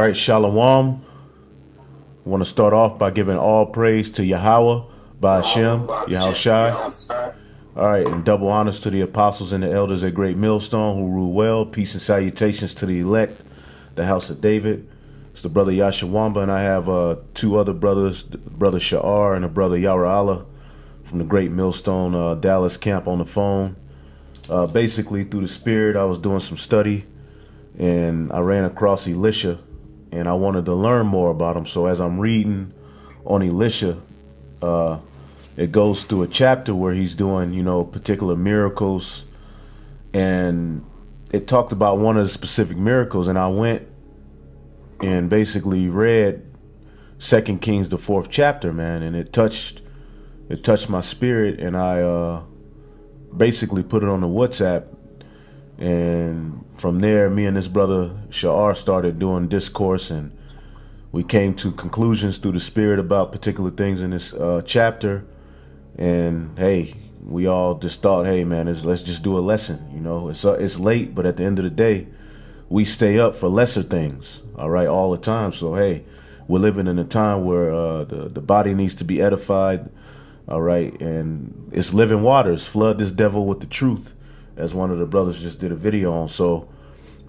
right, Shalom. I want to start off by giving all praise to Yahweh, by Hashem, Yahushai. All right, and double honors to the apostles and the elders at Great Millstone who rule well. Peace and salutations to the elect, the house of David. It's the brother Yashawamba, and I have two other brothers, brother Sha'ar and a brother Yara'Allah from the Great Millstone Dallas camp on the phone. Basically, through the spirit, I was doing some study, and I ran across ELISHA, and I wanted to learn more about him. So as I'm reading on ELISHA, it goes through a chapter where he's doing, particular miracles, and it talked about one of the specific miracles, and I went and basically read 2 Kings, the 4th chapter, man, and it touched my spirit, and I basically put it on the WhatsApp, and from there, me and this brother Sha'ar started doing discourse, and we came to conclusions through the spirit about particular things in this chapter. And hey, we all just thought, hey man, let's just do a lesson. It's late, but at the end of the day, we stay up for lesser things, all right, all the time. So hey, we're living in a time where the body needs to be edified, all right, and it's living waters. Flood this devil with the truth, as one of the brothers just did a video on. So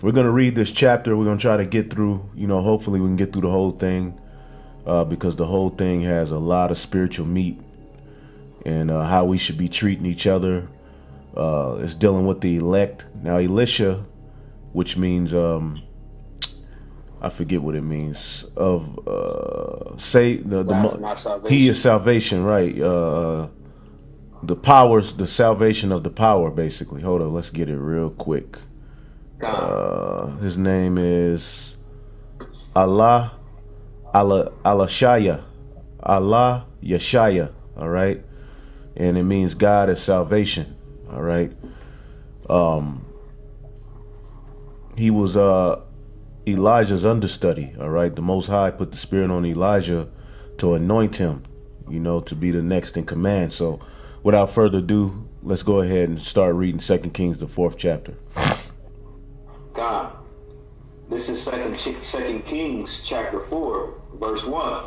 we're going to read this chapter. We're going to try to get through, hopefully we can get through the whole thing, because the whole thing has a lot of spiritual meat, and how we should be treating each other. It's dealing with the elect. Now, ELISHA, which means, I forget what it means, he is salvation, right? The powers, the salvation of the power, basically. Hold on, let's get it real quick. His name is Allah Yeshaya, all right? And it means God is salvation, all right? He was Elijah's understudy, all right? The Most High put the Spirit on Elijah to anoint him, to be the next in command. So without further ado, let's go ahead and start reading 2 Kings, the 4th chapter. God, this is Second Kings chapter 4, verse 1.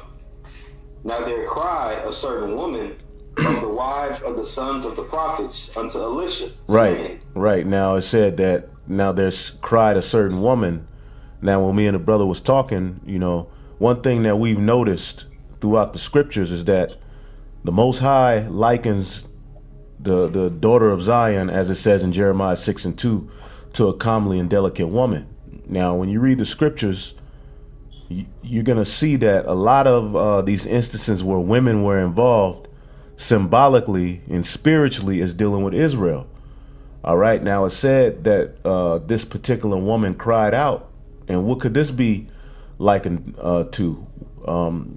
Now there cried a certain woman of the wives of the sons of the prophets unto Elisha, saying, right. Now it said that now there's cried a certain woman. Now when me and the brother was talking, one thing that we've noticed throughout the scriptures is that the Most High likens the daughter of Zion, as it says in Jeremiah 6:2, to a comely and delicate woman. Now, when you read the scriptures, you're going to see that a lot of these instances where women were involved symbolically and spiritually is dealing with Israel. All right. Now, it said that this particular woman cried out. And what could this be likened to?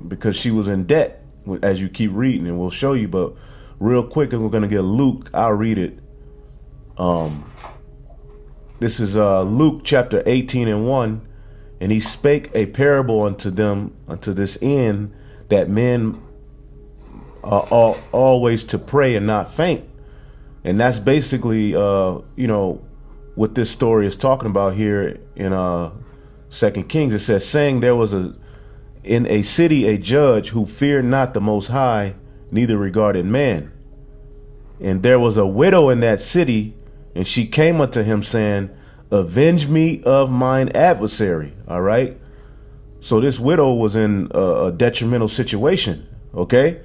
Because she was in debt, as you keep reading, and we'll show you. But real quick, and we're going to get Luke. I'll read it. This is Luke chapter 18:1, and he spake a parable unto them unto this end, that men are always to pray and not faint. And that's basically what this story is talking about here in 2 Kings. It says, saying there was in a city a judge who feared not the Most High, neither regarded man. And there was a widow in that city, and she came unto him, saying, avenge me of mine adversary. All right. So this widow was in a detrimental situation. Okay.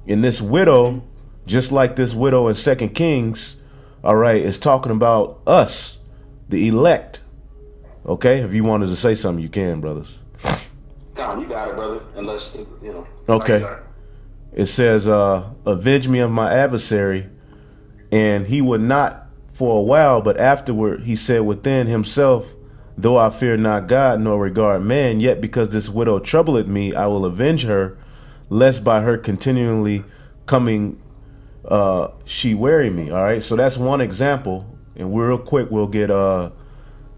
And this widow, just like this widow in 2 Kings, all right, is talking about us, the elect. Okay. If you wanted to say something, you can, brothers. Tom, you got it, brother. Unless, Okay. It says, avenge me of my adversary. And he would not for a while, but afterward he said within himself, though I fear not God nor regard man, yet because this widow troubleth me, I will avenge her, lest by her continually coming she weary me. All right, so that's one example. And real quick, we'll get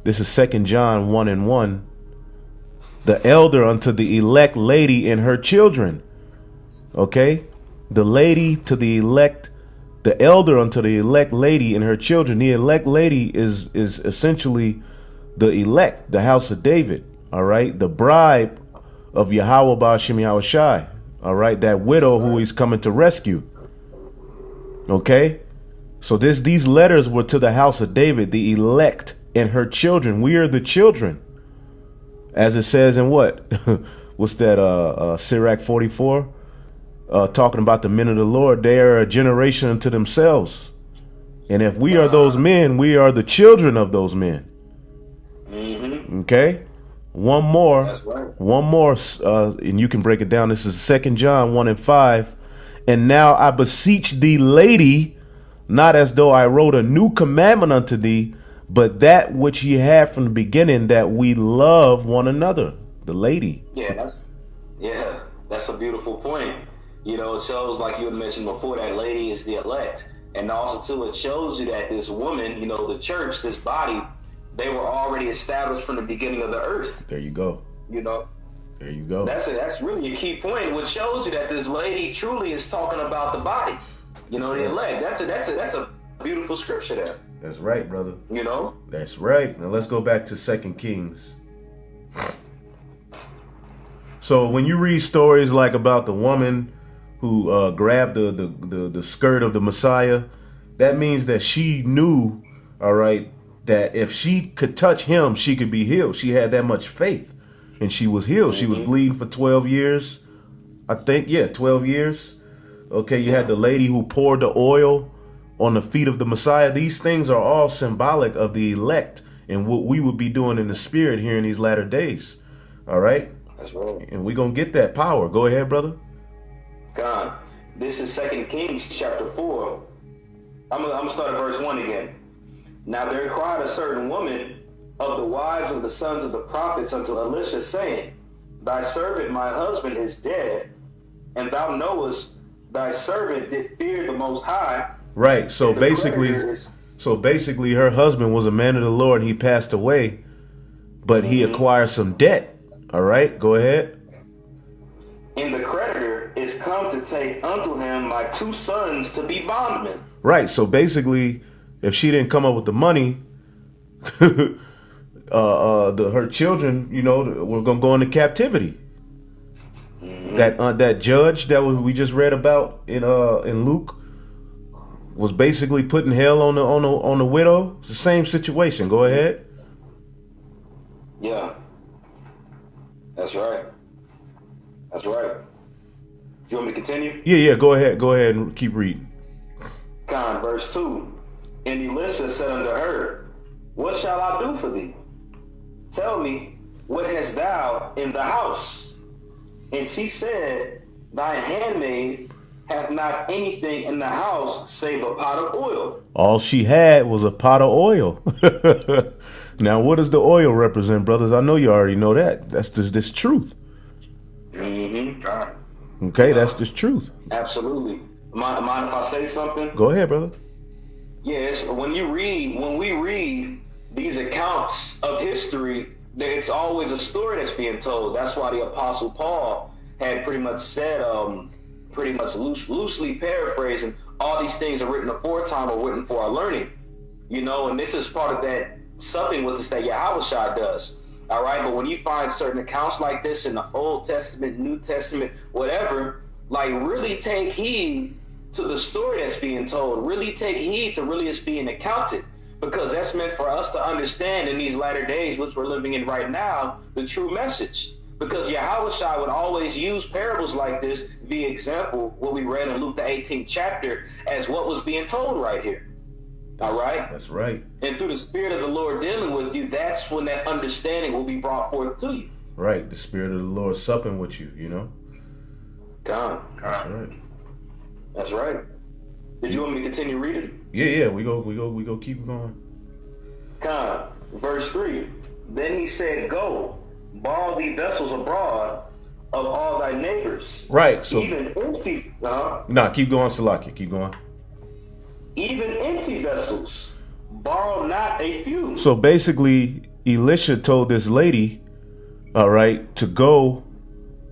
this is 2 John 1:1. The elder unto the elect lady and her children. Okay, the lady to the elect, the elder unto the elect lady and her children. The elect lady is essentially the elect, the house of David. all right, the bride of Yahweh Ba'ashem Yahushai, all right, that widow who he's coming to rescue. Okay, so these letters were to the house of David, the elect and her children. We are the children, as it says in what? What's that? Sirach 44, talking about the men of the Lord. They are a generation unto themselves, and if we are those men, we are the children of those men. Okay, one more. That's right. One more, and you can break it down. This is 2 John 1:5. And now I beseech thee, lady, not as though I wrote a new commandment unto thee, but that which ye had from the beginning, that we love one another. The lady. Yeah, that's a beautiful point. You know, it shows, like you had mentioned before, that lady is the elect. And also, too, it shows you that this woman, you know, the church, this body, they were already established from the beginning of the earth. There you go. You know, there you go. That's really a key point, which shows you that this lady truly is talking about the body. You know, the elect. That's a beautiful scripture there. That's right, brother. You know? That's right. Now let's go back to 2 Kings. So when you read stories like about the woman who grabbed the skirt of the Messiah, that means that she knew, all right, that if she could touch him, she could be healed. She had that much faith, and she was healed. She was bleeding for 12 years, I think. Yeah, 12 years. Okay, you had the lady who poured the oil on the feet of the Messiah. These things are all symbolic of the elect and what we would be doing in the spirit here in these latter days. All right? That's right. And we're going to get that power. Go ahead, brother. God, this is 2 Kings chapter 4. I'm going to start at verse 1 again. Now there cried a certain woman of the wives of the sons of the prophets unto Elisha, saying, Thy servant, my husband, is dead, and thou knowest thy servant did fear the Most High. Right. So basically, her husband was a man of the Lord. He passed away, but he acquired some debt. All right. Go ahead. And the creditor is come to take unto him my 2 sons to be bondmen. Right. So basically, if she didn't come up with the money, her children, you know, were gonna go into captivity. That judge that we just read about in Luke was basically putting hell on the widow. It's the same situation. Go ahead. Yeah, that's right. That's right. Do you want me to continue? Yeah. Go ahead and keep reading. Verse 2. And Elisha said unto her, What shall I do for thee? Tell me, what hast thou in the house? And she said, Thy handmaid hath not anything in the house save a pot of oil. All she had was a pot of oil. Now, what does the oil represent, brothers? I know you already know that. That's this truth. Okay, that's just truth. Absolutely. Mind if I say something? Go ahead, brother. Yes, when we read these accounts of history, it's always a story that's being told. That's why the Apostle Paul had pretty much said, loosely paraphrasing, all these things are written aforetime or written for our learning. You know, and this is part of that something with this that Yahushua does. All right, but when you find certain accounts like this in the Old Testament, New Testament, whatever, like really take heed to the story that's being told. Really take heed to really it's being accounted, because that's meant for us to understand in these latter days, which we're living in right now, the true message. Because Yahushua would always use parables like this, the example, what we read in Luke the 18th chapter, as what was being told right here. All right? That's right. And through the Spirit of the Lord dealing with you, that's when that understanding will be brought forth to you. Right. The Spirit of the Lord supping with you, you know? That's right. That's right. Did you want me to continue reading? Yeah. We go keep going. Verse 3. Then he said, Go, borrow thee vessels abroad of all thy neighbors. Right. So even empty. Keep going, Salakia. Keep going. Even empty vessels, borrow not a few. So basically, Elisha told this lady, all right, to go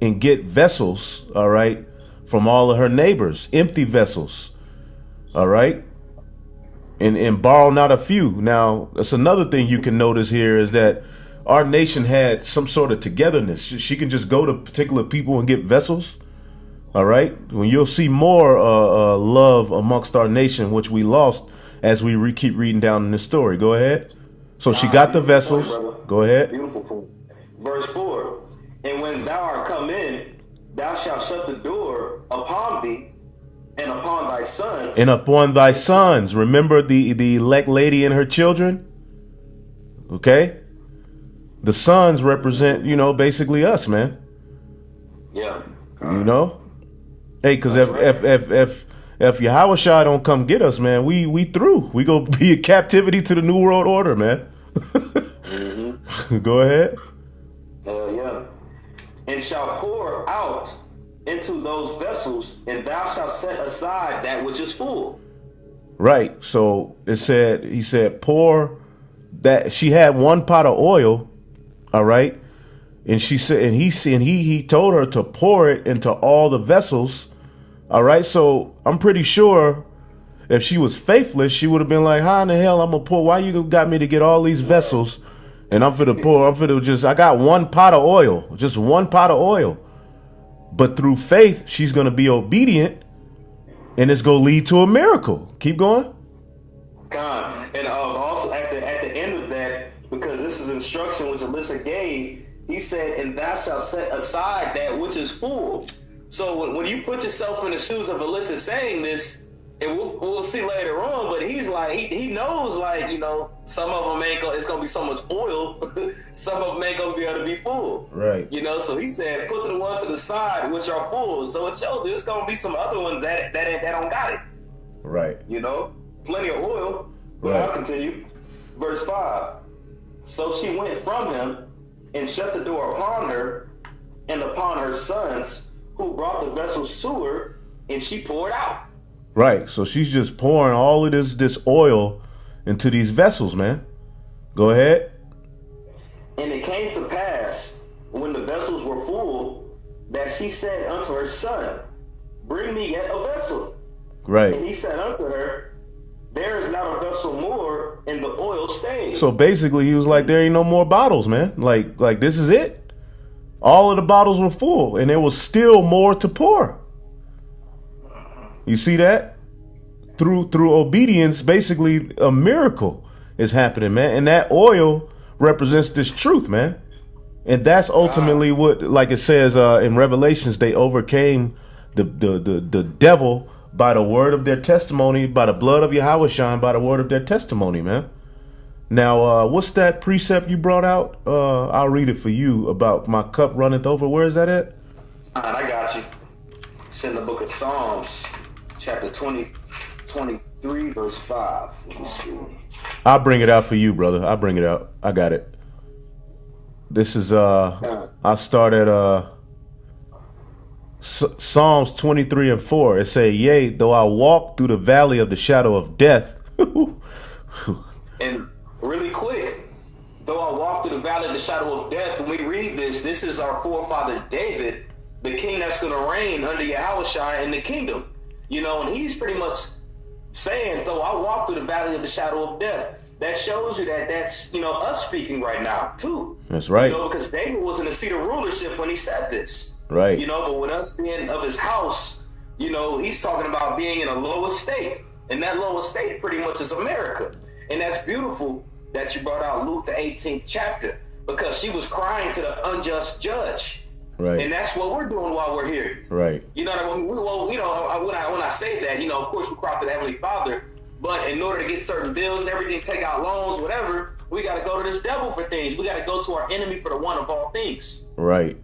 and get vessels, all right, from all of her neighbors, empty vessels, all right, and borrow not a few. Now, that's another thing you can notice here is that our nation had some sort of togetherness. She can just go to particular people and get vessels. All right. When you'll see more love amongst our nation, which we lost as we keep reading down in this story. Go ahead. So she got the vessels. Point, go ahead. Beautiful point. Verse 4. And when thou art come in, thou shalt shut the door upon thee and upon thy sons. And upon thy sons. Remember the elect lady and her children? Okay? The sons represent, basically us, man. Yeah. You know? Hey, because if Yahushua don't come get us, man, we through. We go be in captivity to the New World Order, man. Mm-hmm. Go ahead. Yeah. And shall pour out into those vessels, and thou shalt set aside that which is full. Right. So he said, pour that. She had one pot of oil, all right, and she said, and he told her to pour it into all the vessels. All right, so I'm pretty sure if she was faithless, she would have been like, how in the hell I'm going to pour? Why you got me to get all these vessels and I'm finna pour? I got one pot of oil, just one pot of oil. But through faith, she's going to be obedient and it's going to lead to a miracle. Keep going. God. And also at the end of that, because this is instruction which ELISHA gave, he said, and thou shalt set aside that which is full. So when you put yourself in the shoes of ELISHA saying this, and we'll see later on, but he's like, he knows, like, some of them it's going to be so much oil, some of them ain't going to be able to be full. Right. So he said, put the ones to the side which are full. So it shows there's going to be some other ones that don't got it. Right. Plenty of oil. But right. I'll continue. Verse 5. So she went from him and shut the door upon her and upon her sons, who brought the vessels to her, and she poured out. Right. So she's just pouring all of this oil into these vessels, man. Go ahead. And it came to pass, when the vessels were full, that she said unto her son, bring me yet a vessel. Right. And he said unto her, there is not a vessel more, and the oil stayed. So basically he was like, there ain't no more bottles, man. Like this is it. All of the bottles were full, and there was still more to pour. You see that? Through obedience, basically a miracle is happening, man. And that oil represents this truth, man. And that's ultimately what, like it says in Revelations, they overcame the devil by the word of their testimony, by the blood of Yahushua, by the word of their testimony, man. Now, what's that precept you brought out? I'll read it for you about my cup runneth over. Where is that at? I got you. It's in the book of Psalms, chapter 23, verse 5. Let me see. I'll bring it out for you, brother. I'll bring it out. I got it. This is, I start at Psalms 23 and 4. It say, yea, though I walk through the valley of the shadow of death. And really quick, though I walk through the valley of the shadow of death, when we read this is our forefather David, the king that's going to reign under Yahushua in the kingdom. And he's pretty much saying, though I walk through the valley of the shadow of death. That shows you that's, us speaking right now, too. That's right. Because David was in the seat of rulership when he said this. Right. But with us being of his house, he's talking about being in a low estate. And that low estate pretty much is America. And that's beautiful that you brought out Luke, the 18th chapter, because she was crying to the unjust judge. Right. And that's what we're doing while we're here. Right. You know what I mean? When I say that, of course we cry to the Heavenly Father, but in order to get certain bills, everything, take out loans, whatever, we got to go to this devil for things. We got to go to our enemy for the one of all things. Right.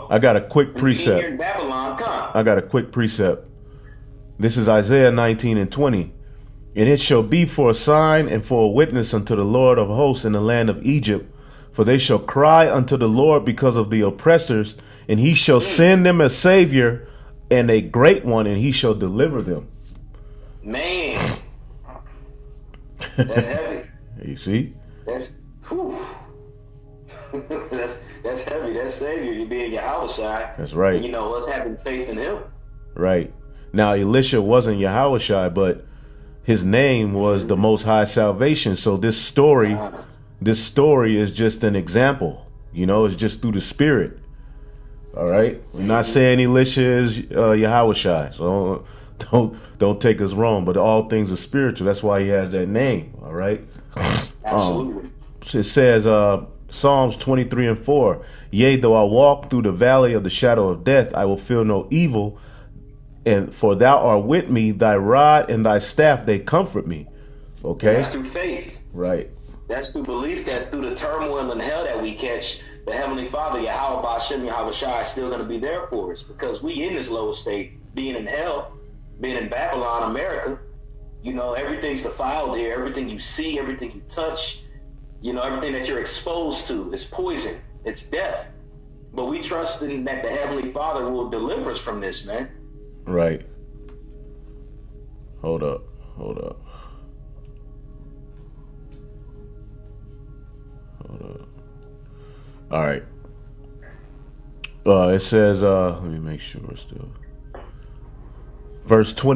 I got a quick precept. Here in Babylon, come. I got a quick precept. This is Isaiah 19 and 20. And it shall be for a sign and for a witness unto the Lord of hosts in the land of Egypt. For they shall cry unto the Lord because of the oppressors, and he shall send them a savior and a great one, and he shall deliver them. Man, that's heavy. You see? That's heavy. That's Savior. You being Yahushua. That's right. And, us having faith in him. Right. Now, ELISHA wasn't Yahushua, but his name was the Most High Salvation. So this story this story is just an example. It's just through the Spirit. All right, we're not saying Elisha is Yahushai, so don't take us wrong. But all things are spiritual. That's why he has that name. All right. Absolutely. It says Psalms 23:4. Yea, though I walk through the valley of the shadow of death, I will feel no evil. And for thou art with me, thy rod and thy staff, they comfort me. Okay. That's through faith. Right. That's through belief that through the turmoil and hell that we catch, the Heavenly Father, Yahweh Ba'ashem Yahushai, is still going to be there for us, because we in this lower state, being in hell, being in Babylon, America. Everything's defiled here. Everything you see, everything you touch, everything that you're exposed to is poison. It's death. But we trust in that the Heavenly Father will deliver us from this, man. Right. Hold up. All right. It says, let me make sure still. Verse 5,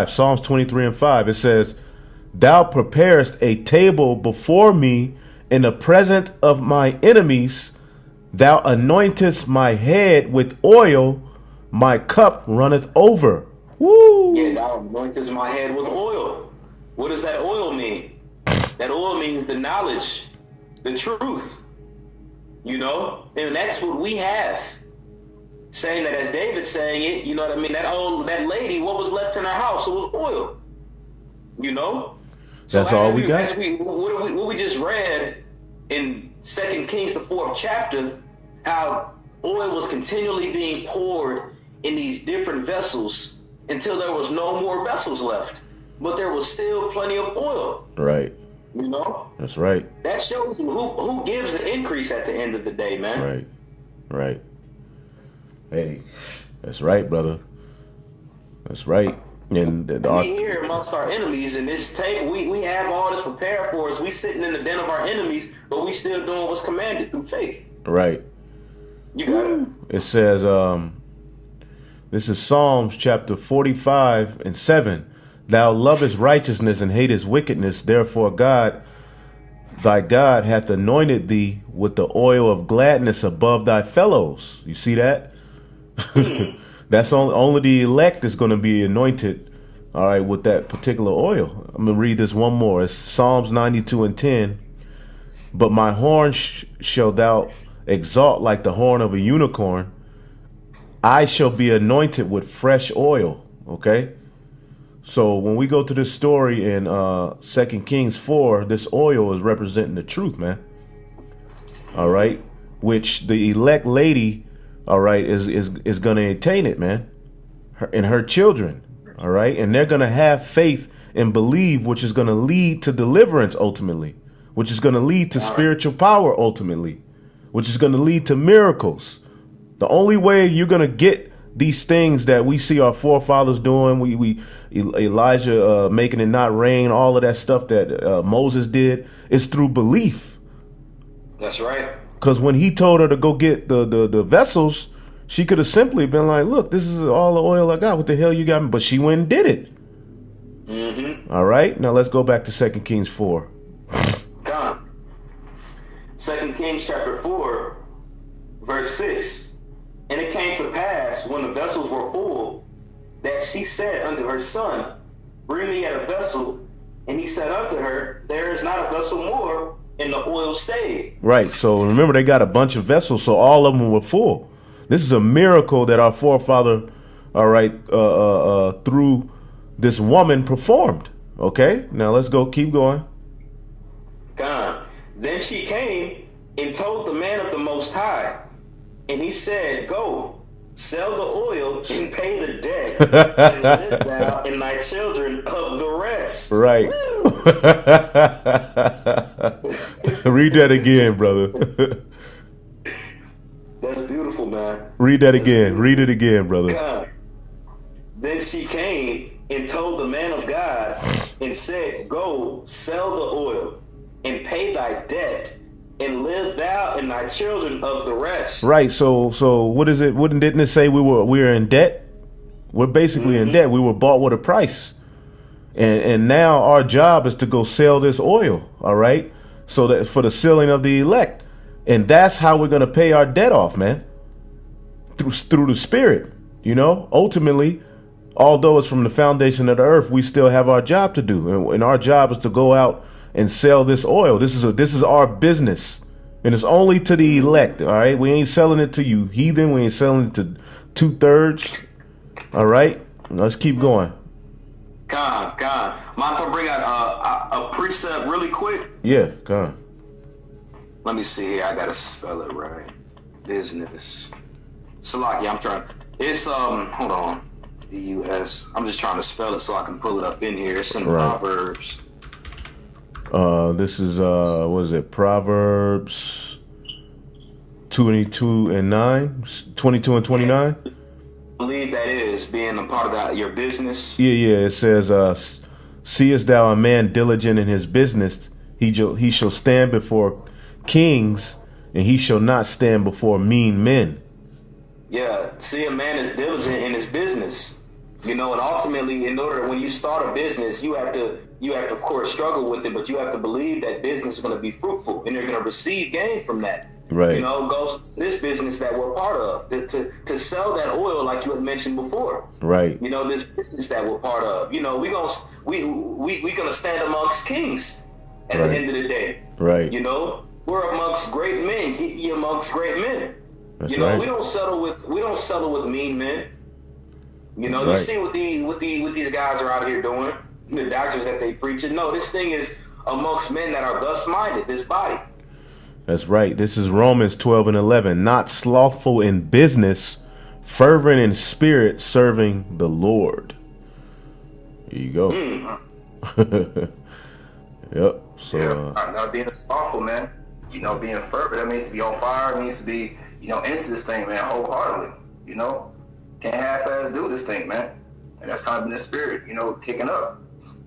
Psalms 23:5. It says, thou preparest a table before me in the presence of my enemies. Thou anointest my head with oil. My cup runneth over. Woo! Yeah, thou anointest my head with oil. What does that oil mean? That oil means the knowledge, the truth, and that's what we have. Saying that as David saying it, you know what I mean? That lady, what was left in her house? It was oil, So that's all we got. What we just read in 2 Kings, the 4th chapter, how oil was continually being poured in these different vessels until there was no more vessels left, but there was still plenty of oil. Right. That's right. That shows you who gives the increase at the end of the day, man. Right. Hey, that's right, brother. That's right. And we here amongst our enemies in this table, we have all this prepared for us. We sitting in the den of our enemies, but we still doing what's commanded through faith. Right. You got it. It says, this is Psalms chapter 45:7. Thou lovest righteousness and hatest wickedness. Therefore God, thy God, hath anointed thee with the oil of gladness above thy fellows. You see that? That's only the elect is going to be anointed, all right, with that particular oil. I'm going to read this one more. It's Psalms 92:10. But my horn shall thou exalt like the horn of a unicorn. I shall be anointed with fresh oil. Okay. So when we go to this story in 2 Kings 4, this oil is representing the truth, man. All right. Which the elect lady, all right, is going to attain it, man. And her children. All right. And they're going to have faith and believe, which is going to lead to deliverance ultimately, which is going to lead to spiritual power ultimately, which is going to lead to miracles. The only way you're going to get these things that we see our forefathers doing, Elijah making it not rain, all of that stuff that Moses did, is through belief. That's right. Because when he told her to go get the vessels, she could have simply been like, look, this is all the oil I got. What the hell you got? But she went and did it. Mm-hmm. All right. Now let's go back to 2 Kings 4. Come. 2 Kings chapter 4, verse 6. And it came to pass, when the vessels were full, that she said unto her son, bring me yet a vessel. And he said unto her, there is not a vessel more, and the oil stayed. Right. So remember, they got a bunch of vessels, so all of them were full. This is a miracle that our forefather, all right, through this woman performed. Okay. Now let's go. Keep going. God. Then she came and told the man of the Most High. And he said, go, sell the oil and pay the debt, and live thou and thy children of the rest. Right. Read that again, brother. That's beautiful, man. Read that again. Read it again, brother. God. Then she came and told the man of God and said, go, sell the oil and pay thy debt, and live thou and thy children of the rest. Right. So what is it? Didn't it say we're in debt? We're basically in debt. We were bought with a price. And now our job is to go sell this oil, all right? So that for the sealing of the elect. And that's how we're going to pay our debt off, man. Through the Spirit, ultimately, although it's from the foundation of the earth, we still have our job to do. And our job is to go out and sell this oil. This is our business. And it's only to the elect, all right? We ain't selling it to you heathen. We ain't selling it to 2/3. All right? Let's keep going. God. Mind if I bring out a precept really quick? Yeah, God. Let me see here. I gotta spell it right. Business. Salaki, I'm trying. It's hold on. B-U-S. I'm just trying to spell it so I can pull it up in here. It's in Proverbs. This is what is it? Proverbs 22 and 29. I believe that is being a part of your business. Yeah. It says, seest thou a man diligent in his business, he shall stand before kings, and he shall not stand before mean men. Yeah, see, a man is diligent in his business, and ultimately, when you start a business, you have to, of course, struggle with it, but you have to believe that business is going to be fruitful, and you're going to receive gain from that. Right. Goes to this business that we're part of, to sell that oil, like you had mentioned before. Right. This business that we're part of. We gonna stand amongst kings at the end of the day. Right. We're amongst great men. Get ye amongst great men. That's right. We don't settle with mean men. You right. see what these guys are out here doing, the doctrines that they preaching. No, this thing is amongst men that are thus minded, this body. That's right. This is Romans 12 and 11. Not slothful in business, fervent in spirit, serving the Lord. Here you go. Yep. So not being slothful, man. Being fervent, that means to be on fire. It means to be, into this thing, man, wholeheartedly. Can't half-ass do this thing, man. And that's kind of in the spirit, kicking up.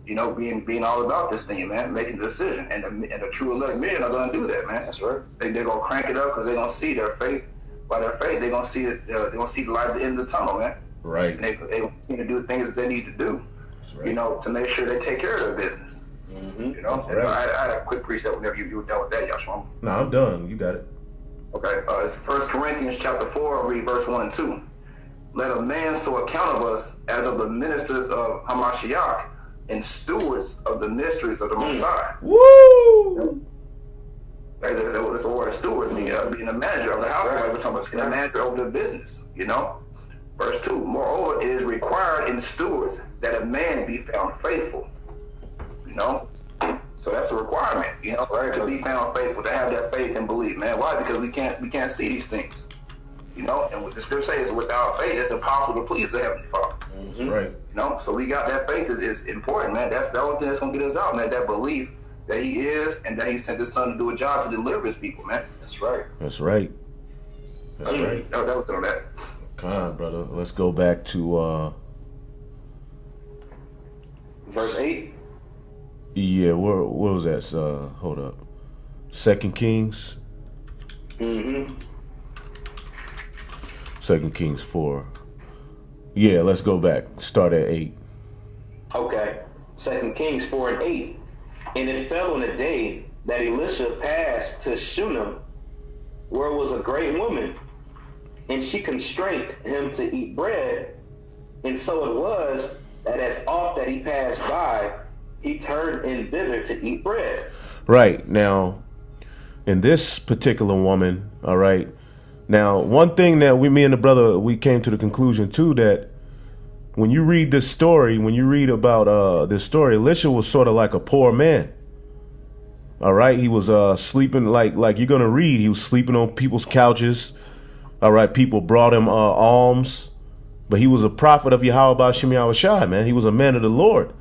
Being all about this thing, man, making the decision. And the true elect men are going to do that, man. That's right. They're going to crank it up because they're going to see their faith. By their faith, they're going to see it. They're going to see the light at the end of the tunnel, man. Right. And they're going to continue to do the things that they need to do, right. To make sure they take care of their business. Mm-hmm. Right. I had a quick precept whenever you were done with that, y'all. No, I'm done. You got it. Okay. It's 1 Corinthians chapter 4, I'll read verse 1 and 2. Let a man so account of us as of the ministers of Hamashiach, and stewards of the mysteries of the Most High. Woo! That's a word. Stewards mean being a manager of the house, right? We're talking about being a manager over the business. Verse 2. Moreover, it is required in stewards that a man be found faithful. So that's a requirement. Right? To be found faithful, to have that faith and belief, man. Why? Because we can't see these things. And what the scripture says is, without faith, it's impossible to please the Heavenly Father. Mm-hmm. Right. So we got that faith is important, man. That's the only thing that's gonna get us out, man. That belief that He is, and that He sent His Son to do a job to deliver His people, man. That's right. That's right. That's right. That was on that. Come on, brother. Let's go back to verse 8. Yeah, where was that? Hold up. 2 Kings. Mm-hmm. 2 Kings 4. Yeah, let's go back. Start at 8. Okay. 2 Kings 4 and 8. And it fell on a day that Elisha passed to Shunem, where was a great woman, and she constrained him to eat bread. And so it was that as oft that he passed by, he turned in thither to eat bread. Right. Now, in this particular woman, all right, now, one thing that me and the brother, we came to the conclusion too, that when you read this story, when you read about this story, Elisha was sort of like a poor man. All right. He was sleeping like you're going to read. He was sleeping on people's couches. All right. People brought him alms, but he was a prophet of Yahweh Ba'Shem Yahweh Shai, man. He was a man of the Lord.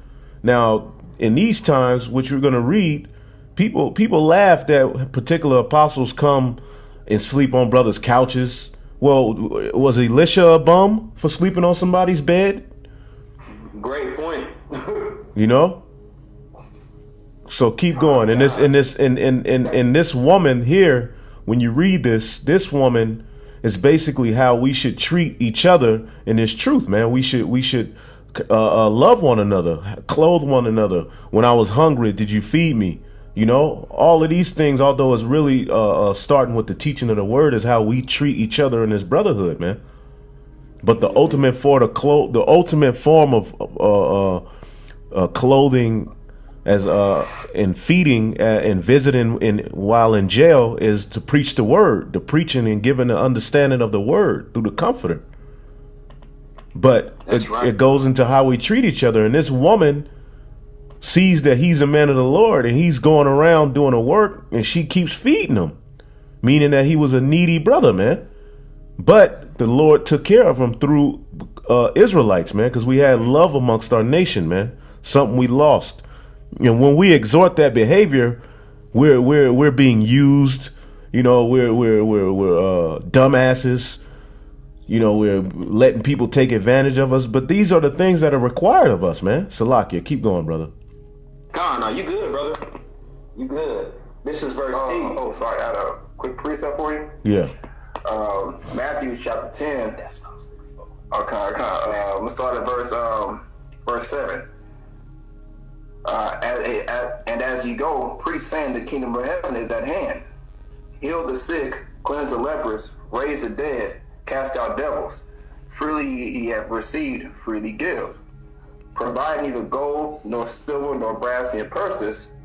Now, in these times, which we're going to read, people laugh that particular apostles come and sleep on brothers' couches. Well, was Elisha a bum for sleeping on somebody's bed? Great point. So keep going. And this woman here, when you read this woman is basically how we should treat each other in this truth, man. We should love one another, clothe one another. When I was hungry, did you feed me? You know, all of these things, although it's really starting with the teaching of the word, is how we treat each other in this brotherhood, man. But the ultimate form of clothing, as in feeding and visiting while in jail, is to preach the word, the preaching and giving the understanding of the word through the comforter. But it goes into how we treat each other, and this woman sees that he's a man of the Lord and he's going around doing the work, and she keeps feeding him, meaning that he was a needy brother, man. But the Lord took care of him through Israelites, man, because we had love amongst our nation, man, something we lost. And when we exhort that behavior, we're being used. You know, we're dumbasses. You know, we're letting people take advantage of us. But these are the things that are required of us, man. Salakia, keep going, brother. Khan, no, you good, brother. You good. This is verse 8. Oh, sorry. I had a quick precept for you. Yeah. Matthew chapter 10. That's what I was looking for. Okay. I'm going to start at verse 7. And as you go, preach, saying the kingdom of heaven is at hand. Heal the sick, cleanse the lepers, raise the dead, cast out devils. Freely ye have received, freely give. Provide neither gold, nor silver, nor brass in your purses,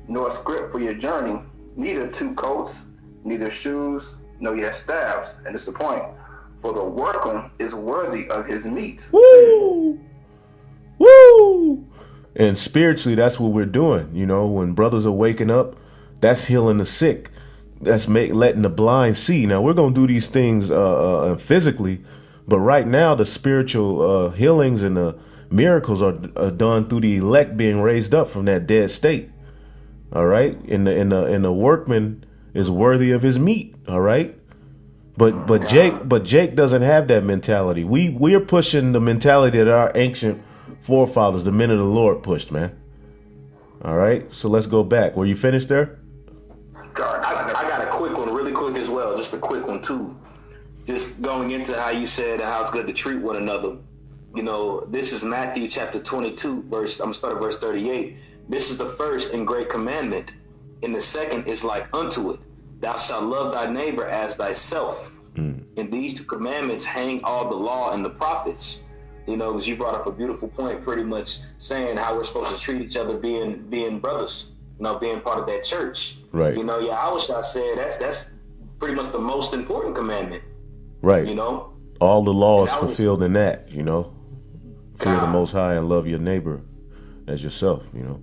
nor scrip for your journey, neither 2 coats, neither shoes, nor yet staffs. And this is the point. For the workman is worthy of his meat. Woo! Woo! And spiritually, that's what we're doing. You know, when brothers are waking up, that's healing the sick. That's letting the blind see. Now, we're going to do these things physically, but right now, the spiritual healings and the miracles are done through the elect being raised up from that dead state. All right. And the workman is worthy of his meat. All right. But Jake doesn't have that mentality. We're pushing the mentality that our ancient forefathers, the men of the Lord, pushed, man. All right. So let's go back. Were you finished there? I got a quick one, really quick as well. Just a quick one too. Just going into how you said how it's good to treat one another. You know, this is Matthew chapter 22, I'm going to start at verse 38. This is the first and great commandment, and the second is like unto it. Thou shalt love thy neighbor as thyself. And these 2 commandments hang all the law and the prophets. You know, because you brought up a beautiful point, pretty much saying how we're supposed to treat each other, being brothers, you know, being part of that church. Right. You know, ELISHA said that's pretty much the most important commandment. Right. You know, all the law is fulfilled in that, you know. Fear the Most High and love your neighbor as yourself, you know.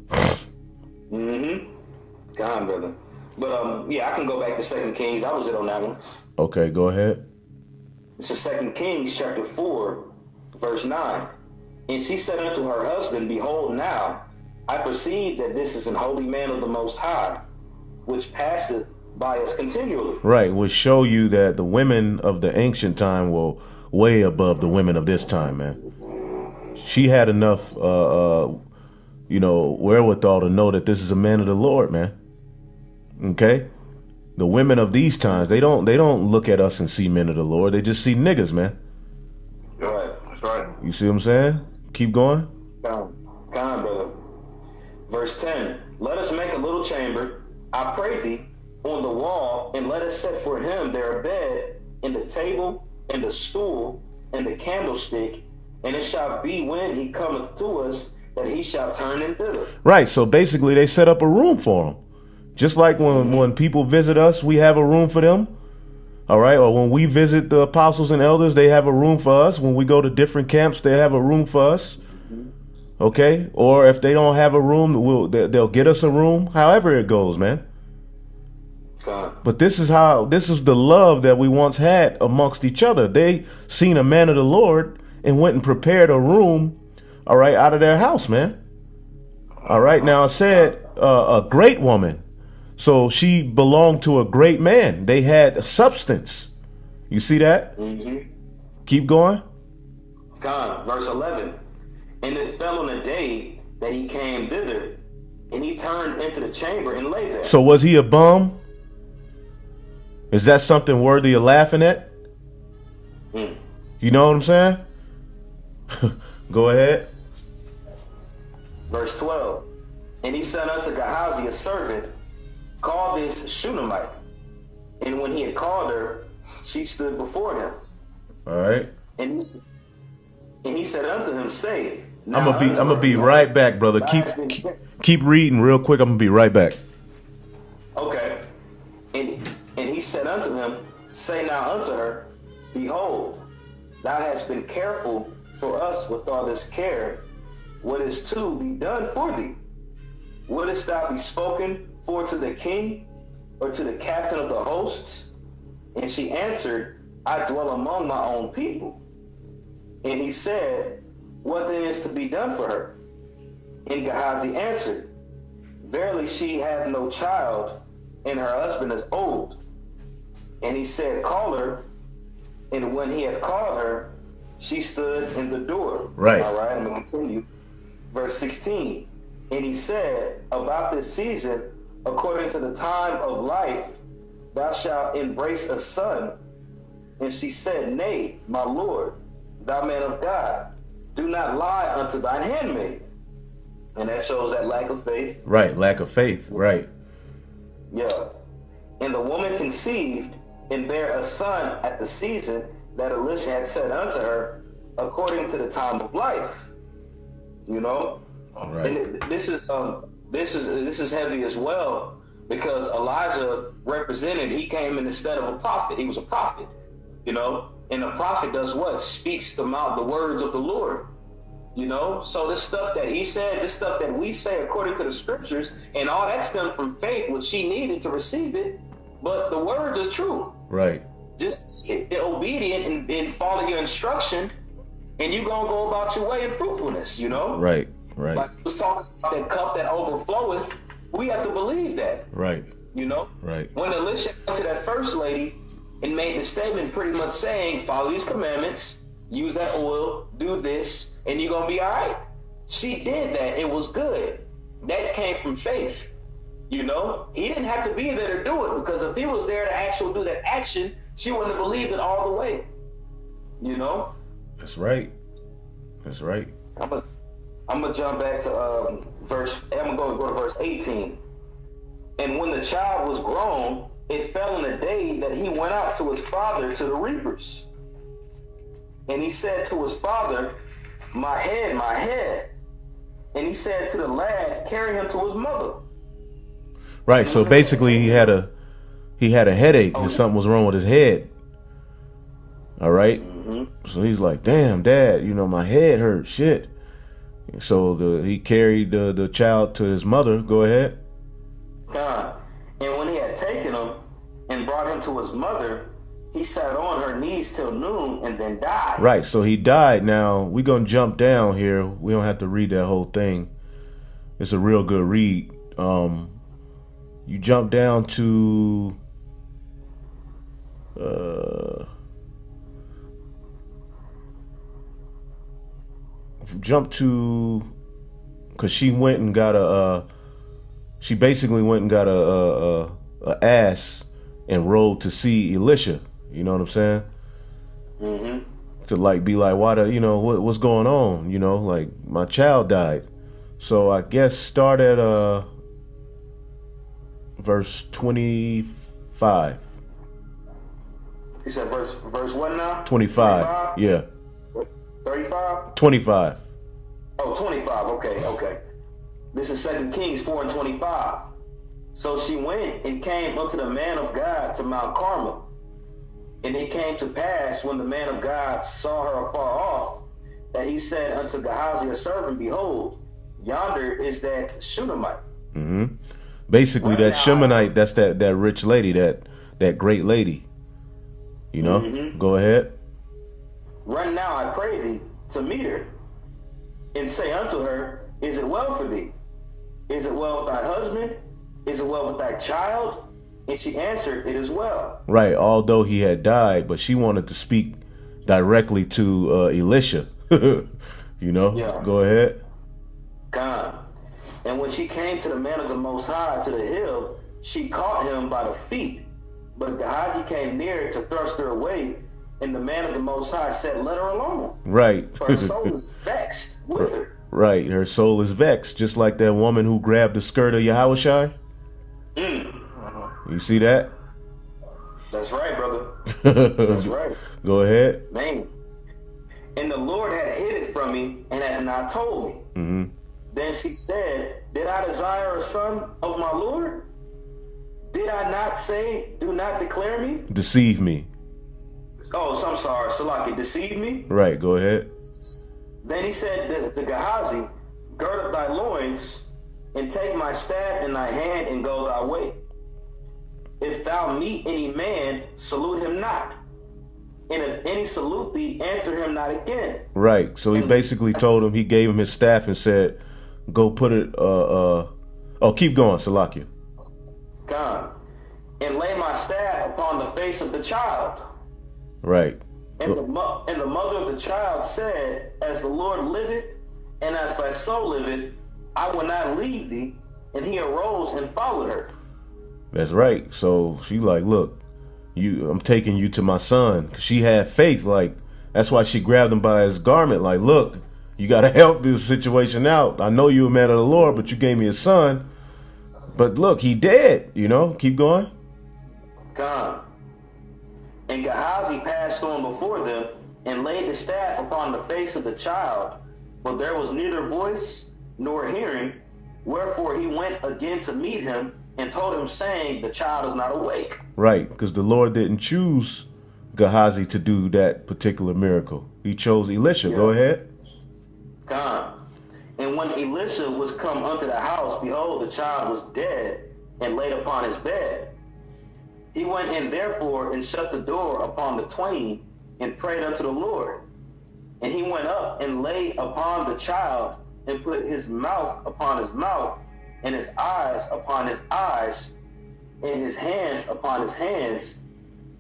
God, brother. But yeah, I can go back to 2 Kings. That was it on that one. Okay, go ahead. This is 2 Kings chapter 4, verse 9. And she said unto her husband, Behold now, I perceive that this is an holy man of the Most High, which passeth by us continually. Right, which show you that the women of the ancient time were way above the women of this time, man. She had enough, you know, wherewithal to know that this is a man of the Lord, man. Okay, the women of these times, they don't look at us and see men of the Lord. They just see niggas, man. Right, that's right. You see what I'm saying? Keep going. Come on, brother. Verse 10. Let us make a little chamber, I pray thee, on the wall, and let us set for him there a bed, and the table, and the stool, and the candlestick. And it shall be when he cometh to us that he shall turn in thither. Right. So basically, they set up a room for him. Just like when people visit us, we have a room for them. All right. Or when we visit the apostles and elders, they have a room for us. When we go to different camps, they have a room for us. Okay. Or if they don't have a room, they'll get us a room. However it goes, man. But this is the love that we once had amongst each other. They seen a man of the Lord and went and prepared a room, all right, out of their house, man. All right. Now it said a great woman. So she belonged to a great man. They had substance. You see that? Keep going. God, verse 11. And it fell on a day that he came thither, and he turned into the chamber and lay there. So was he a bum? Is that something worthy of laughing at? You know what I'm saying? Go ahead. Verse 12. And he said unto Gehazi, a servant, call this Shunammite. And when he had called her, she stood before him. All right. And he said unto him, say, I'm gonna be right back, brother. Keep reading real quick. I'm gonna be right back. Okay. And he said unto him, say now unto her, behold, thou hast been careful for us with all this care. What is to be done for thee? Wouldest thou be spoken for to the king or to the captain of the hosts? And she answered, I dwell among my own people. And he said, what then is to be done for her? And Gehazi answered, verily she hath no child, and her husband is old. And he said, call her. And when he hath called her, she stood in the door. Right. All right, I'm going to continue. Verse 16. And he said, about this season, according to the time of life, thou shalt embrace a son. And she said, nay, my lord, thou man of God, do not lie unto thine handmaid. And that shows that lack of faith. Right, lack of faith, right. Yeah. And the woman conceived and bare a son at the season that Elisha had said unto her, according to the time of life. You know? Right. And this is heavy as well, because Elijah represented, he came in instead of a prophet. He was a prophet, you know, and a prophet does what? Speaks the words of the Lord, you know. So this stuff that he said, this stuff that we say according to the scriptures, and all that stemmed from faith, which she needed to receive it. But the words is true. Right. Just be obedient and follow your instruction, and you're gonna go about your way in fruitfulness, you know. Right. Right. Like he was talking about that cup that overfloweth, we have to believe that. Right. You know? Right. When Elisha went to that first lady and made the statement pretty much saying, follow these commandments, use that oil, do this, and you're going to be all right. She did that. It was good. That came from faith. You know? He didn't have to be there to do it, because if he was there to actually do that action, she wouldn't have believed it all the way. You know? That's right. That's right. I'm gonna jump back to I'm gonna go to verse 18. And when the child was grown, it fell in a day that he went out to his father to the reapers. And he said to his father, my head, my head. And he said to the lad, carry him to his mother. Right. So basically he had a headache and something was wrong with his head. All right. Mm-hmm. So he's like, damn, Dad, you know, my head hurts. Shit. So he carried the child to his mother. Go ahead. And when he had taken him and brought him to his mother, he sat on her knees till noon and then died. Right, so he died. Now, we're going to jump down here. We don't have to read that whole thing. It's a real good read. You jump down to... because she went and got she basically went and got a ass and rode to see Elisha. You know what I'm saying? Mm-hmm. To be like, what's going on? You know, like my child died. So I guess start at verse 25. You said verse what now? 25. Yeah. 35? 25. Oh, 25. Okay. This is 2 Kings 4 and 25. So she went and came unto the man of God to Mount Carmel. And it came to pass, when the man of God saw her afar off, that he said unto Gehazi, a servant, behold, yonder is that Shunammite. Mm-hmm. Basically, that Shunammite, that's that rich lady, that great lady. You know? Mm-hmm. Go ahead. Run now, I pray thee, to meet her, and say unto her, is it well for thee? Is it well with thy husband? Is it well with thy child? And she answered, it is well. Right, although he had died, but she wanted to speak directly to Elisha. You know? Yeah. Go ahead. God. And when she came to the man of the Most High, to the hill, she caught him by the feet. But Gehazi came near to thrust her away. And the man of the Most High said, let her alone. Right. For her soul is vexed with her. Right. Her soul is vexed, just like that woman who grabbed the skirt of Yahushua. You see that? That's right, brother. That's right. Go ahead. Man. And the Lord had hid it from me and had not told me. Then she said, did I desire a son of my Lord? Did I not say, do not declare me? Deceive me. Oh, so I'm sorry. Salaki, deceive me? Right, go ahead. Then he said to Gehazi, gird up thy loins, and take my staff in thy hand, and go thy way. If thou meet any man, salute him not. And if any salute thee, answer him not again. Right. So he basically told him, he gave him his staff and said, go put it, keep going, Salakia. God. And lay my staff upon the face of the child. Right. And the mother of the child said, as the Lord liveth, and as thy soul liveth, I will not leave thee. And he arose and followed her. That's right. So she like, look, I'm taking you to my son. She had faith. Like, that's why she grabbed him by his garment. Like, look, you got to help this situation out. I know you're a man of the Lord, but you gave me a son. But look, he dead, keep going. God. And Gehazi passed on before them and laid the staff upon the face of the child, but there was neither voice nor hearing. Wherefore he went again to meet him and told him, saying, the child is not awake. Right, because the Lord didn't choose Gehazi to do that particular miracle. He chose Elisha. Yeah. Go ahead. God. And when Elisha was come unto the house, behold, the child was dead and laid upon his bed. He went in therefore and shut the door upon the twain and prayed unto the Lord. And he went up and lay upon the child and put his mouth upon his mouth and his eyes upon his eyes and his hands upon his hands,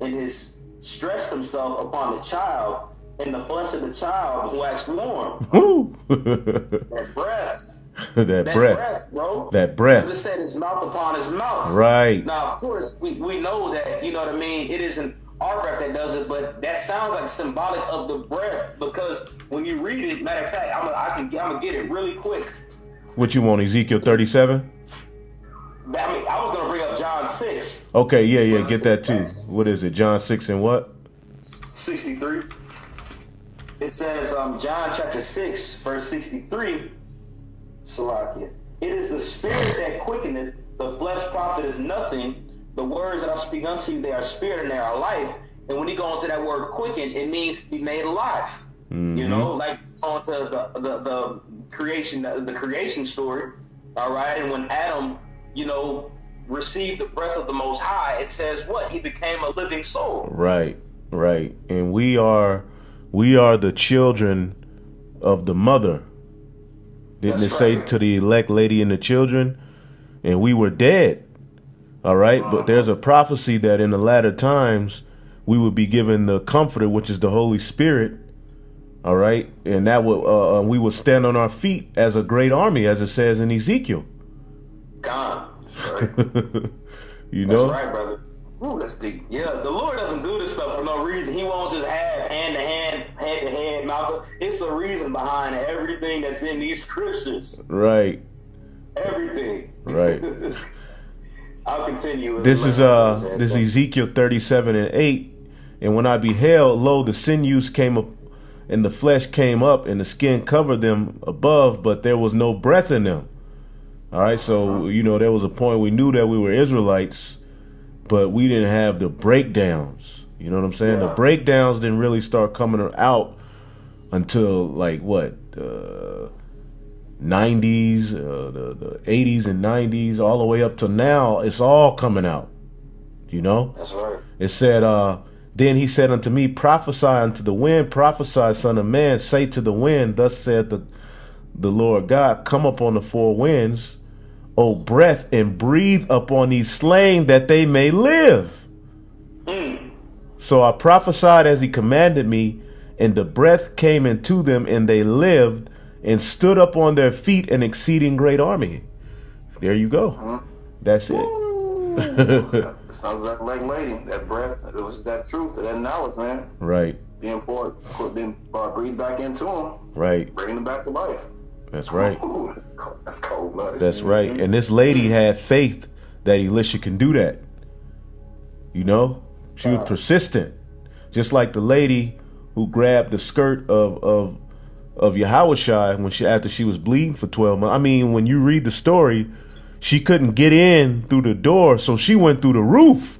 and his stretched himself upon the child, and the flesh of the child waxed warm. That breath. That breath, bro. That breath. It said his mouth upon his mouth. Right. Now, of course, we know that, you know what I mean, it isn't our breath that does it, but that sounds like symbolic of the breath, because when you read it, matter of fact, I'm gonna get it really quick. What you want, Ezekiel 37? I was gonna bring up John 6. Okay, yeah, get that too. What is it? John 6 and what? 63. It says, John chapter 6, verse 63. Salakia. It is the spirit that quickeneth, the flesh profiteth nothing. The words that I speak unto you, they are spirit and they are life. And when you go into that word quicken, it means to be made alive. You know, like onto the creation story. All right. And when Adam, received the breath of the Most High, it says what? He became a living soul. Right. And we are the children of the mother. Didn't it say to the elect lady and the children? And we were dead. All right. But there's a prophecy that in the latter times we would be given the comforter, which is the Holy Spirit. All right. And that would we would stand on our feet as a great army, as it says in Ezekiel. God. That's right. That's right, brother. Ooh, that's deep. Yeah, the Lord doesn't do this stuff for no reason. He won't just have hand to hand, head to head, mouth. It's a reason behind everything that's in these scriptures. Right. Everything. Right. I'll continue. This is Ezekiel 37 and 8. And when I beheld, lo, the sinews came up, and the flesh came up, and the skin covered them above, but there was no breath in them. All right, so there was a point we knew that we were Israelites, but we didn't have the breakdowns. You know what I'm saying? Yeah. The breakdowns didn't really start coming out until like what, 90s, the 80s and 90s, all the way up to now. It's all coming out. That's right. It said, then he said unto me, prophesy unto the wind, prophesy, son of man, say to the wind, thus said the Lord God, come up on the four winds, O breath, and breathe upon these slain that they may live. So I prophesied as he commanded me, and the breath came into them, and they lived and stood up on their feet, an exceeding great army. There you go. That's it. Sounds like lady. That breath, it was that truth, that knowledge, man. Right. Being poured, being breathed back into him. Right. Bringing him back to life. That's right. Ooh, that's cold blooded. That's right. And this lady had faith that Elisha can do that. You know, she was persistent, just like the lady who grabbed the skirt of Yahushua when after she was bleeding for 12 months. I mean, when you read the story, she couldn't get in through the door, so she went through the roof.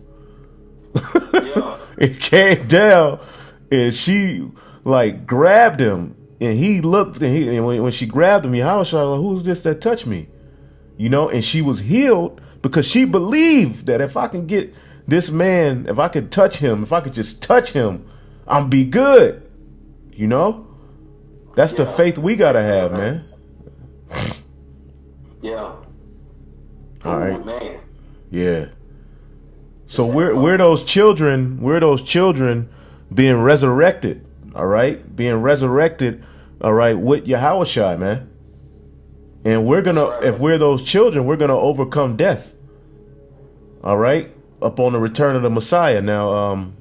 Yeah. It came down, and she like grabbed him, and he looked, and when she grabbed him, Yahushua was like, "Who's this that touched me?" You know, and she was healed because she believed that if I can get this man, if I could touch him, if I could just touch him, I'm be good. You know, that's the faith we gotta have, man. Yeah. All right. Man. Yeah. So we're those children being resurrected, all right? Being resurrected, all right, with Yahushua, man. And we're gonna, if we're those children, we're gonna overcome death. All right? Upon the return of the Messiah. Now,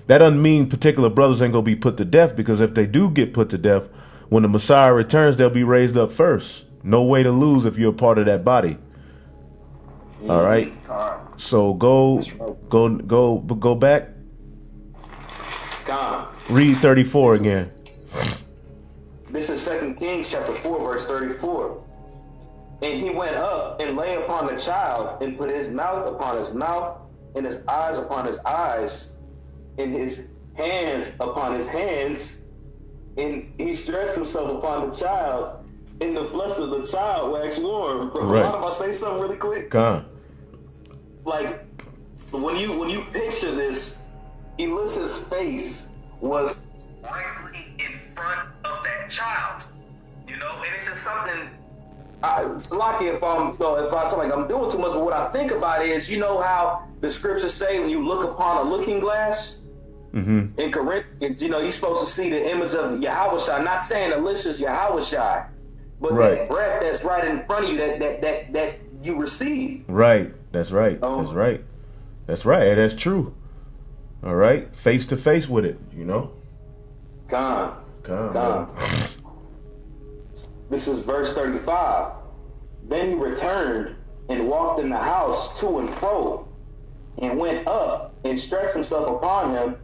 that doesn't mean particular brothers ain't gonna be put to death, because if they do get put to death, when the Messiah returns, they'll be raised up first. No way to lose if you're a part of that body. All right. So go back. God. Read 34 again. This is 2 Kings chapter 4, verse 34. And he went up and lay upon the child, and put his mouth upon his mouth, and his eyes upon his eyes, and his hands upon his hands, and he stretched himself upon the child, and the flesh of the child waxed warm. Bro, Right. mind if I say something really quick? Come. Like, when you picture this, Elisha's face was directly in front of that child, you know, and it's just something. It's lucky if I sound like I'm doing too much, but what I think about is, you know how the scriptures say when you look upon a looking glass in Corinthians, you know, you're supposed to see the image of Yahushua. Not saying Elisha's Yahushua, but that breath that's right in front of you that you receive. Right. That's right. That's right. That's right. And that's true. All right. Face to face with it, you know. Come. This is verse 35. Then he returned and walked in the house to and fro, and went up and stretched himself upon him,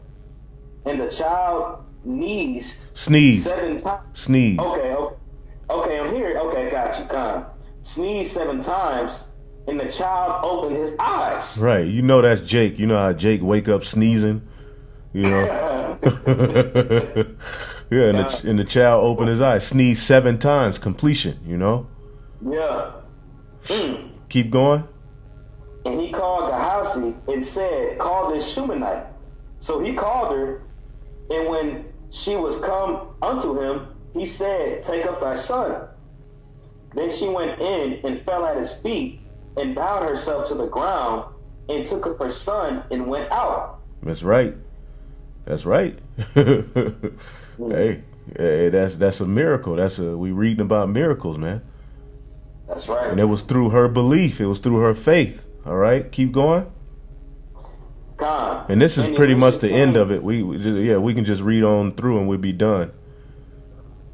and the child sneezed 7 times. Sneeze. Okay, I'm here. Okay, got you. Come. Sneezed 7 times, and the child opened his eyes. Right. You know that's Jake. You know how Jake wake up sneezing, you know. Yeah, and the child opened his eyes, sneezed 7 times, completion, you know? Yeah. Keep going. And he called Gehazi and said, call this Shumanite. So he called her, and when she was come unto him, he said, take up thy son. Then she went in and fell at his feet, and bowed herself to the ground, and took up her son, and went out. That's right. That's right. Hey, that's a miracle. We reading about miracles, man. That's right. And it was through her belief. It was through her faith. All right, keep going. And this is pretty much the end of it. We can just read on through and we'll be done.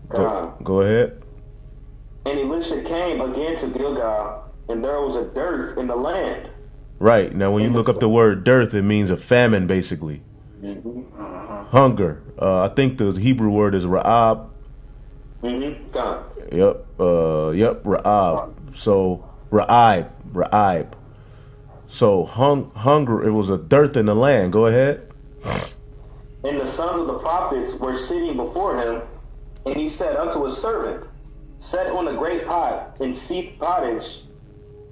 Go ahead. And Elisha came again to Gilgal, and there was a dearth in the land. Right. Now, when you look up the word dearth, it means a famine, basically. Hunger. I think the Hebrew word is ra'ab. Yep. Ra'ab. So ra'ib. So hunger. It was a dearth in the land. Go ahead. And the sons of the prophets were sitting before him, and he said unto his servant, set on a great pot and seethe pottage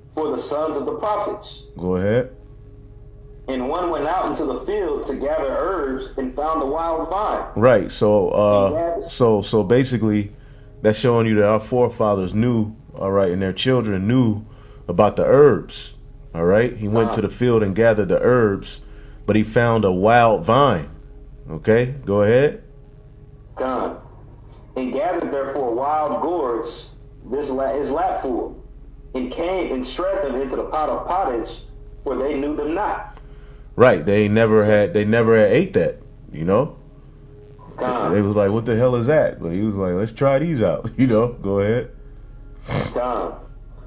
for the sons of the prophets. Go ahead. And one went out into the field to gather herbs and found a wild vine. Right. So so basically, that's showing you that our forefathers knew, all right, and their children knew about the herbs. All right. He went to the field and gathered the herbs, but he found a wild vine. Okay. Go ahead. God. And gathered therefore wild gourds, his lapful, and came and shred them into the pot of pottage, for they knew them not. Right. They never had ate that, you know? Come. They was like, what the hell is that? But he was like, let's try these out. You know, go ahead. Come.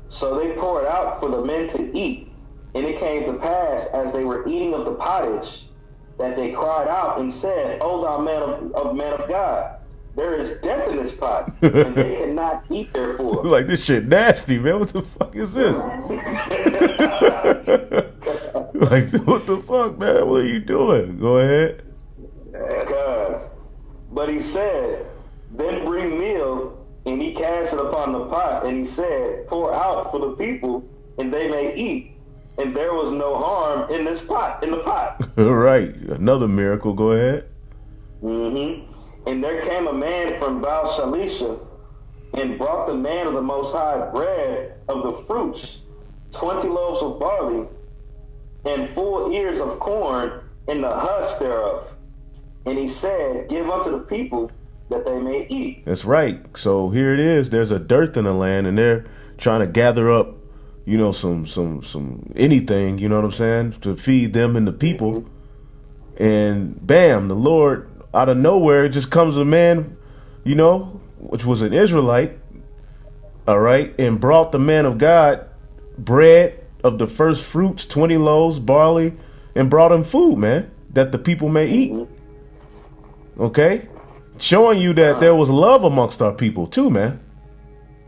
So they poured out for the men to eat. And it came to pass, as they were eating of the pottage, that they cried out and said, O thou man of God, there is death in this pot, and they cannot eat therefore. Like, this shit nasty, man. What the fuck is this? Like, what the fuck, man? What are you doing? Go ahead. But he said, then bring meal, and he cast it upon the pot, and he said, pour out for the people, and they may eat. And there was no harm in this pot, in the pot. Right. Another miracle. Go ahead. And there came a man from Baal Shalisha, and brought the man of the Most High bread of the fruits, 20 loaves of barley, and full ears of corn, and the husk thereof. And he said, give unto the people that they may eat. That's right. So here it is. There's a dearth in the land, and they're trying to gather up, you know, some anything, you know what I'm saying, to feed them and the people. And bam, the Lord, out of nowhere, just comes a man, you know, which was an Israelite, all right, and brought the man of God bread of the first fruits, 20 loaves, barley, and brought him food, man, that the people may eat. Okay? Showing you that there was love amongst our people too, man.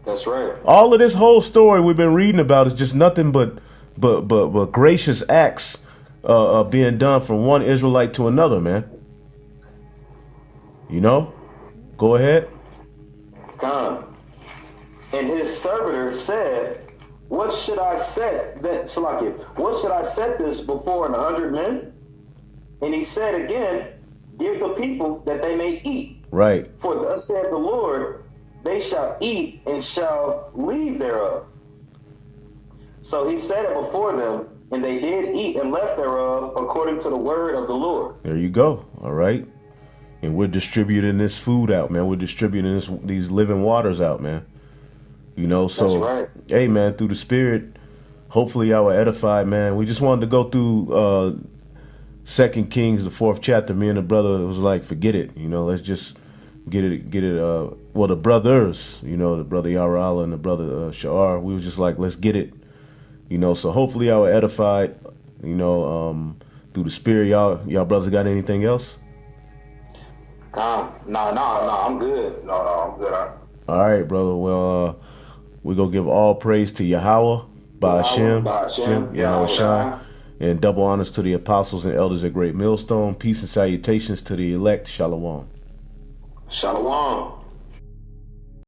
That's right. All of this whole story we've been reading about is just nothing but gracious acts being done from one Israelite to another, man. You know? Go ahead. Come. And his servitor said, what should I set that, Salakia, what should I set this before 100 men? And he said again, give the people that they may eat. Right. For thus saith the Lord, they shall eat and shall leave thereof. So he said it before them, and they did eat and left thereof according to the word of the Lord. There you go. All right. And we're distributing this food out, man. We're distributing these living waters out, man. You know, so, that's right. Hey, man, through the Spirit, hopefully y'all were edified, man. We just wanted to go through 2 Kings, the 4th chapter. Me and the brother was like, forget it. You know, let's just get it. Well, the brothers, you know, the brother Yarala and the brother Sha'ar, we was just like, let's get it. You know, so hopefully y'all were edified, you know, through the Spirit. Y'all brothers got anything else? No, I'm good. No, I'm good. All right, brother. Well, we're going to give all praise to Yahweh, Ba'ashem, Yahweh Shai, and double honors to the apostles and elders at Great Millstone. Peace and salutations to the elect. Shalom. Shalom.